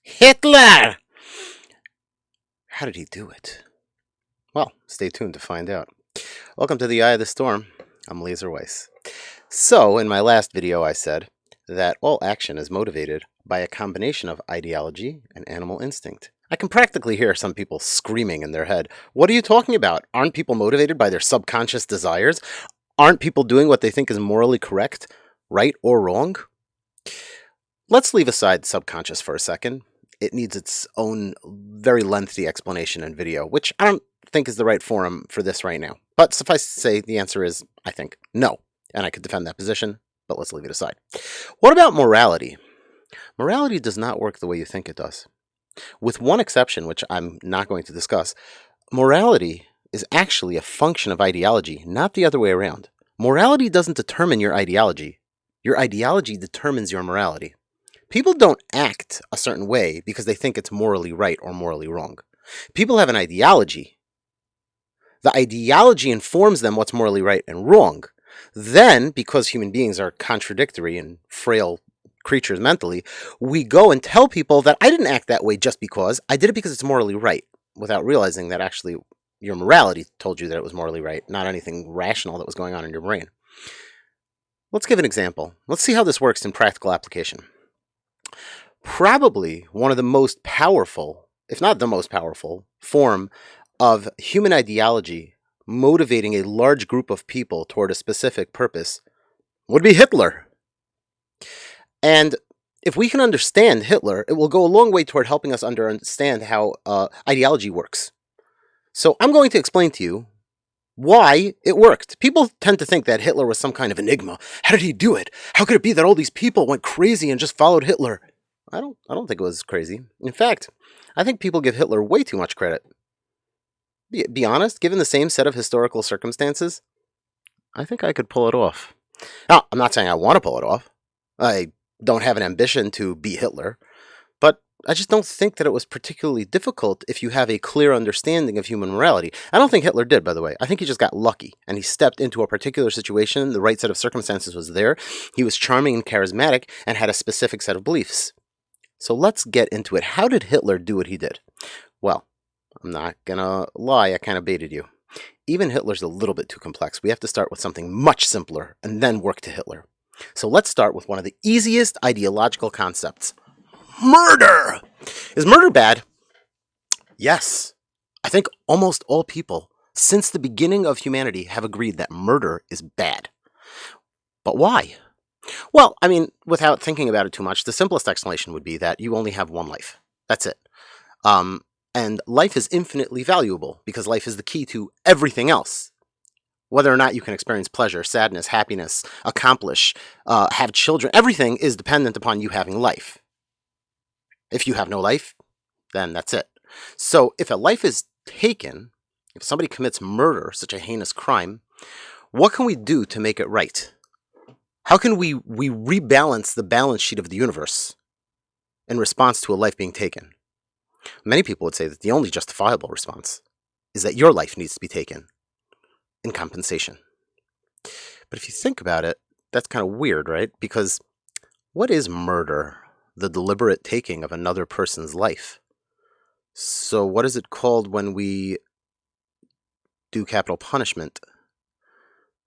Hitler! How did he do it? Well, stay tuned to find out. Welcome to the Eye of the Storm. I'm Laser Weiss. So, in my last video, I said that all action is motivated by a combination of ideology and animal instinct. I can practically hear some people screaming in their head, "What are you talking about? Aren't people motivated by their subconscious desires? Aren't people doing what they think is morally correct, right or wrong?" Let's leave aside subconscious for a second. It needs its own very lengthy explanation and video, which I don't think is the right forum for this right now. But suffice to say, the answer is, I think, no. And I could defend that position, but let's leave it aside. What about morality? Morality does not work the way you think it does. With one exception, which I'm not going to discuss, morality is actually a function of ideology, not the other way around. Morality doesn't determine your ideology. Your ideology determines your morality. People don't act a certain way because they think it's morally right or morally wrong. People have an ideology. The ideology informs them what's morally right and wrong. Then, because human beings are contradictory and frail creatures mentally, we go and tell people that I didn't act that way just because. I did it because it's morally right, without realizing that actually your morality told you that it was morally right, not anything rational that was going on in your brain. Let's give an example. Let's see how this works in practical application. Probably one of the most powerful, if not the most powerful, form of human ideology motivating a large group of people toward a specific purpose would be Hitler. And if we can understand Hitler, it will go a long way toward helping us understand how ideology works. So I'm going to explain to you why it worked. People tend to think that Hitler was some kind of enigma. How did he do it? How could it be that all these people went crazy and just followed Hitler? I don't think it was crazy. In fact, I think people give Hitler way too much credit. Be honest, given the same set of historical circumstances, I think I could pull it off. Now, I'm not saying I want to pull it off. I don't have an ambition to be Hitler, but I just don't think that it was particularly difficult if you have a clear understanding of human morality. I don't think Hitler did, by the way. I think he just got lucky, and he stepped into a particular situation. The right set of circumstances was there. He was charming and charismatic and had a specific set of beliefs. So let's get into it. How did Hitler do what he did? Well, I'm not gonna lie, I kind of baited you. Even Hitler's a little bit too complex. We have to start with something much simpler and then work to Hitler. So let's start with one of the easiest ideological concepts. Murder! Is murder bad? Yes. I think almost all people, since the beginning of humanity, have agreed that murder is bad. But why? Well, I mean, without thinking about it too much, the simplest explanation would be that you only have one life. That's it. And life is infinitely valuable because life is the key to everything else. Whether or not you can experience pleasure, sadness, happiness, accomplish, have children, everything is dependent upon you having life. If you have no life, then that's it. So if a life is taken, if somebody commits murder, such a heinous crime, what can we do to make it right? How can we rebalance the balance sheet of the universe in response to a life being taken? Many people would say that the only justifiable response is that your life needs to be taken in compensation. But if you think about it, that's kind of weird, right? Because what is murder? The deliberate taking of another person's life. So what is it called when we do capital punishment?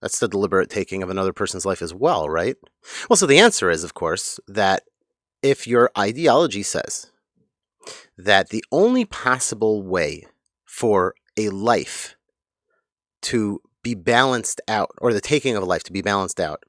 That's the deliberate taking of another person's life as well, right? Well, so the answer is, of course, that if your ideology says that the only possible way for a life to be balanced out, or the taking of a life to be balanced out,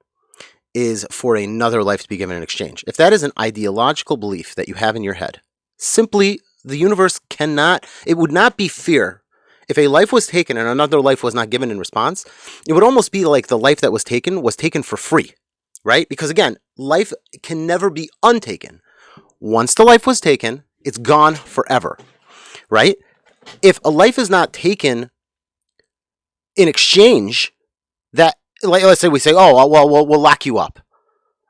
is for another life to be given in exchange. If that is an ideological belief that you have in your head, simply the universe cannot, it would not be fair. If a life was taken and another life was not given in response, it would almost be like the life that was taken for free, right? Because again, life can never be untaken. Once the life was taken, it's gone forever, right? If a life is not taken in exchange, that, like, let's say we say, oh, well, we'll lock you up.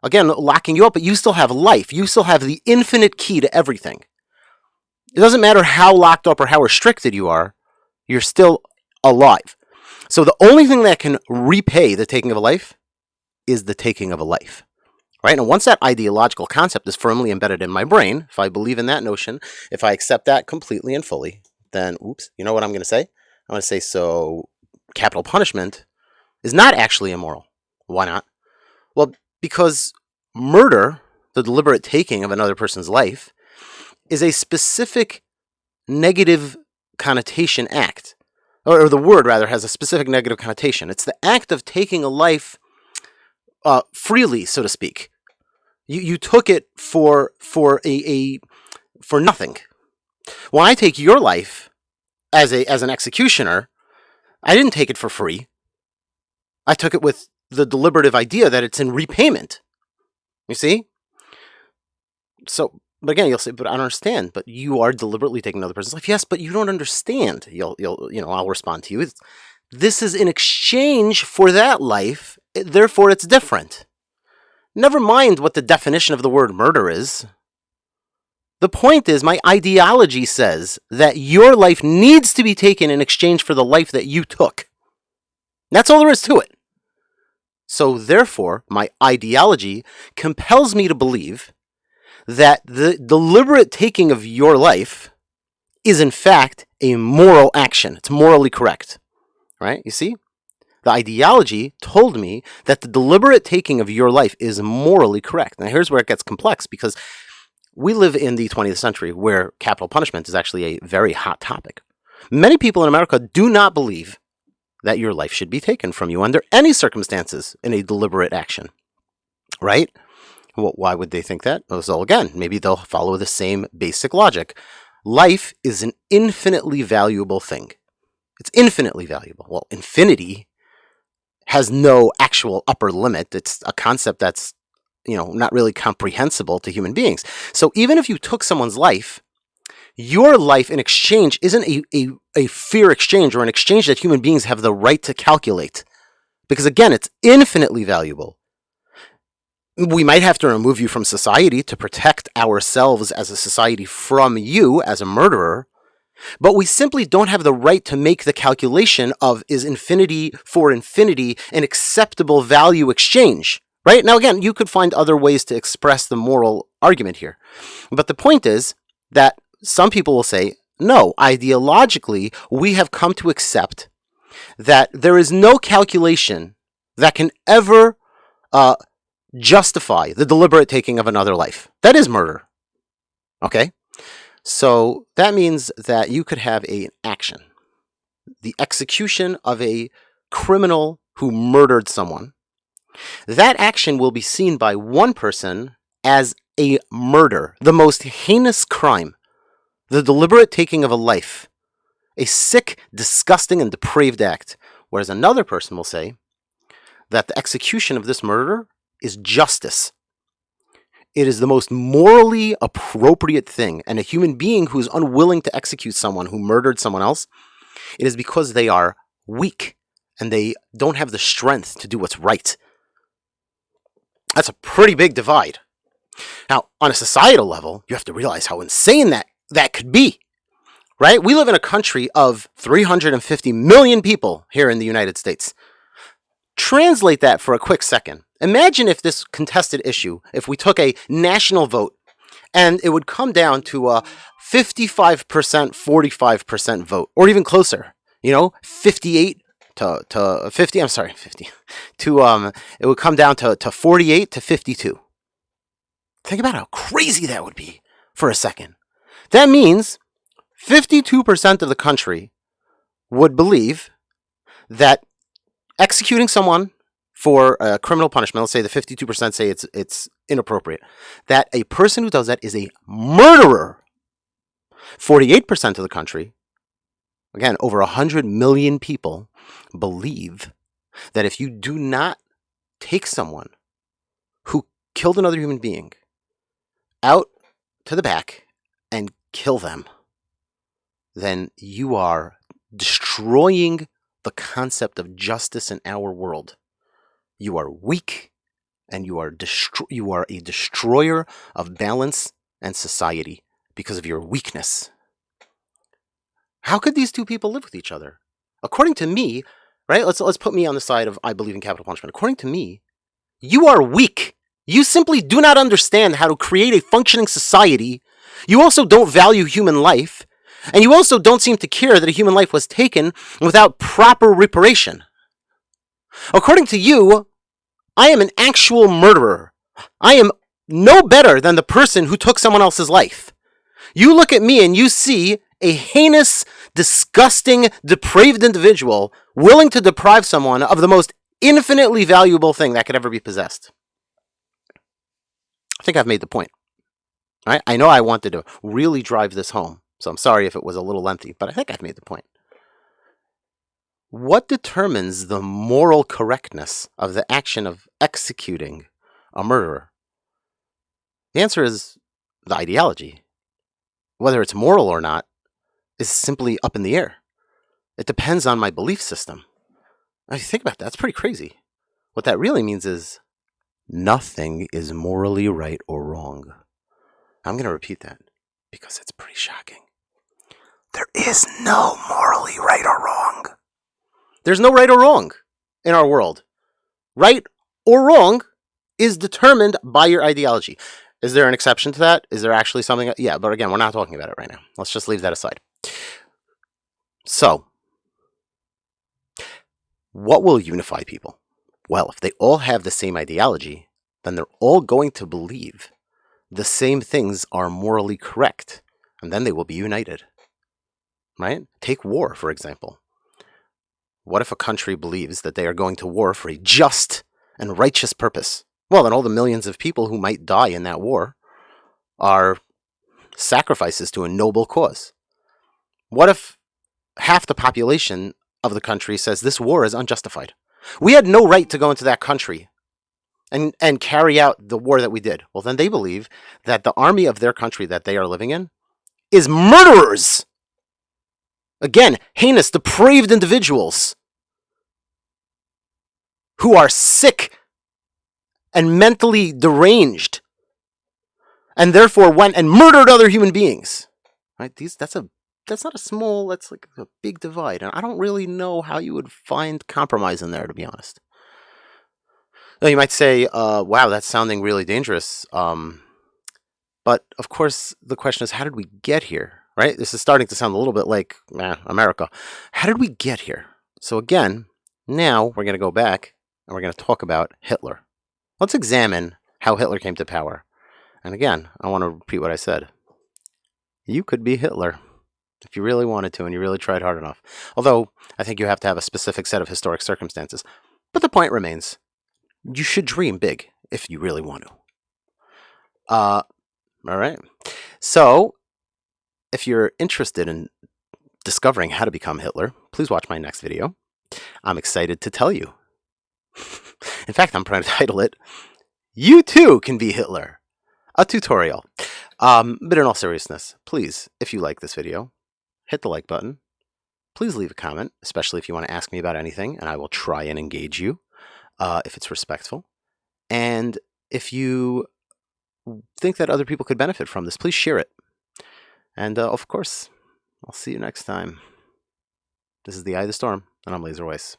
Again, locking you up, but you still have life. You still have the infinite key to everything. It doesn't matter how locked up or how restricted you are, you're still alive. So the only thing that can repay the taking of a life is the taking of a life. right? And once that ideological concept is firmly embedded in my brain, if I believe in that notion, if I accept that completely and fully, then, oops, you know what I'm going to say? I'm going to say, so capital punishment is not actually immoral. Why not? Well, because murder, the deliberate taking of another person's life, is a specific negative connotation act. Or the word, rather, has a specific negative connotation. It's the act of taking a life freely, so to speak. You took it for nothing. When I take your life as an executioner, I didn't take it for free. I took it with the deliberative idea that it's in repayment. You see? So, but again, you'll say, but I don't understand. But you are deliberately taking another person's life. Yes, but you don't understand. I'll respond to you. This is in exchange for that life. Therefore, it's different. Never mind what the definition of the word murder is. The point is, my ideology says that your life needs to be taken in exchange for the life that you took. That's all there is to it. So therefore, my ideology compels me to believe that the deliberate taking of your life is in fact a moral action. It's morally correct. Right? You see? The ideology told me that the deliberate taking of your life is morally correct. Now here's where it gets complex, because we live in the 20th century where capital punishment is actually a very hot topic. Many people in America do not believe that your life should be taken from you under any circumstances in a deliberate action. Right? Well, why would they think that? So again, maybe they'll follow the same basic logic. Life is an infinitely valuable thing. It's infinitely valuable. Well, infinity has no actual upper limit. It's a concept that's, not really comprehensible to human beings. So even if you took someone's life, your life in exchange isn't a fair exchange, or an exchange that human beings have the right to calculate. Because again, it's infinitely valuable. We might have to remove you from society to protect ourselves as a society from you as a murderer. But we simply don't have the right to make the calculation of, is infinity for infinity an acceptable value exchange? Right? Now, again, you could find other ways to express the moral argument here. But the point is that some people will say, no, ideologically, we have come to accept that there is no calculation that can ever justify the deliberate taking of another life. That is murder. Okay? So that means that you could have an action, the execution of a criminal who murdered someone. That action will be seen by one person as a murder, the most heinous crime, the deliberate taking of a life, a sick, disgusting, and depraved act, whereas another person will say that the execution of this murderer is justice. It is the most morally appropriate thing, and a human being who is unwilling to execute someone who murdered someone else, it is because they are weak and they don't have the strength to do what's right. That's a pretty big divide. Now, on a societal level, you have to realize how insane that could be, right? We live in a country of 350 million people here in the United States. Translate that for a quick second. Imagine if this contested issue, if we took a national vote, and it would come down to a 55%, 45% vote, or even closer, 58 to 50, I'm sorry, 50, it would come down to 48 to 52. Think about how crazy that would be for a second. That means 52% of the country would believe that executing someone for a criminal punishment, let's say the 52% say it's inappropriate, that a person who does that is a murderer. 48% of the country, again, over 100 million people, believe that if you do not take someone who killed another human being out to the back and kill them, then you are destroying the concept of justice in our world. You are weak, and you are a destroyer of balance and society because of your weakness. How could these two people live with each other? According to me, right? Let's put me on the side of I believe in capital punishment. According to me, you are weak. You simply do not understand how to create a functioning society. You also don't value human life. And you also don't seem to care that a human life was taken without proper reparation. According to you, I am an actual murderer. I am no better than the person who took someone else's life. You look at me and you see a heinous, disgusting, depraved individual willing to deprive someone of the most infinitely valuable thing that could ever be possessed. I think I've made the point. Right? I know I wanted to really drive this home, so I'm sorry if it was a little lengthy, but I think I've made the point. What determines the moral correctness of the action of executing a murderer? The answer is the ideology. Whether it's moral or not is simply up in the air. It depends on my belief system. If you think about that, that's pretty crazy. What that really means is nothing is morally right or wrong. I'm going to repeat that because it's pretty shocking. There is no morally right or wrong. There's no right or wrong in our world. Right or wrong is determined by your ideology. Is there an exception to that? Is there actually something? Yeah, but again, we're not talking about it right now. Let's just leave that aside. So, what will unify people? Well, if they all have the same ideology, then they're all going to believe the same things are morally correct, and then they will be united. Right? Take war, for example. What if a country believes that they are going to war for a just and righteous purpose? Well, then all the millions of people who might die in that war are sacrifices to a noble cause. What if half the population of the country says this war is unjustified? We had no right to go into that country and carry out the war that we did. Well, then they believe that the army of their country that they are living in is murderers. Again, heinous, depraved individuals who are sick and mentally deranged and therefore went and murdered other human beings. Right? That's not a small, that's like a big divide. And I don't really know how you would find compromise in there, to be honest. Now, you might say, wow, that's sounding really dangerous. But of course, the question is, how did we get here? Right? This is starting to sound a little bit like America. How did we get here? So again, now we're going to go back and we're going to talk about Hitler. Let's examine how Hitler came to power. And again, I want to repeat what I said. You could be Hitler if you really wanted to and you really tried hard enough. Although, I think you have to have a specific set of historic circumstances. But the point remains, you should dream big if you really want to. All right. So, if you're interested in discovering how to become Hitler, please watch my next video. I'm excited to tell you. In fact, I'm trying to title it, You Too Can Be Hitler, a tutorial. But in all seriousness, please, if you like this video, hit the like button. Please leave a comment, especially if you want to ask me about anything, and I will try and engage you if it's respectful. And if you think that other people could benefit from this, please share it. And of course, I'll see you next time. This is the Eye of the Storm, and I'm Laser Weiss.